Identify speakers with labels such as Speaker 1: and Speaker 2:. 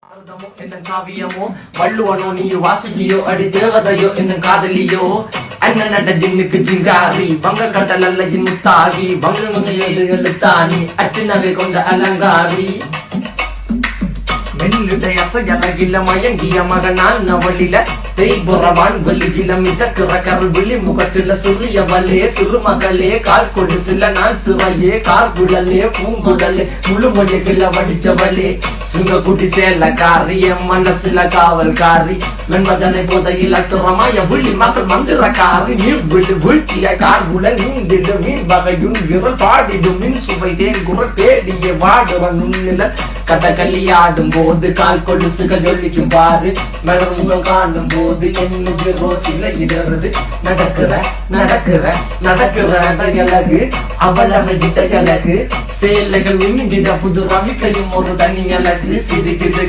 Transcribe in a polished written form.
Speaker 1: என்ன காவியமோ வள்ளுவனோ நீ வாசுகியோ அடி தேவதையோ என்ன காதலியோ அண்ணன் நட ஜின்னுக்கு ஜிங்காரி வங்க கடல் அல்ல முத்தாகி வங்க எழுத்தாணி அச்சு நகை கொண்ட அலங்காரி மெல்லுடைய அசையலகில மயங்கிய மகனான் அவளில தேய்புறவான் வெளியில மிதக்கிற கருவிழி முகத்தில சிறியவளே சிறுமகளே கால் கொடு சில நான் சிறையே கார்குழலே பூங்குழலே முழுமொழிகள வடிச்சவளே சுங்க குட்டி சேலக்காரி என் மனசுல காவல்காரி மென்பதனை போதையில் அத்துறமாய விழி மக்கள் மந்திரக்காரி நீர் விழு வீழ்ச்சிய கார்குழல் நீந்திடு மீன் வகையுன் விரல் பாடிடும் மின் சுவை தேன் குரல் தேடிய வாடுவன் உன்னில கதகளி ஆடும் போது கால் கொலுசுகள் ஒழிக்கும் பாரு மலர்முகம் காணும் போது என்னுக்கு ரோசில இடறது நடக்கிற நடக்கிற நடக்கிற அழகு அவளவை கிட்ட அழகு சேலைகள் மின்னிட புது ரவிக்கையும் ஒரு தனி அழகு சிரிக்கிறது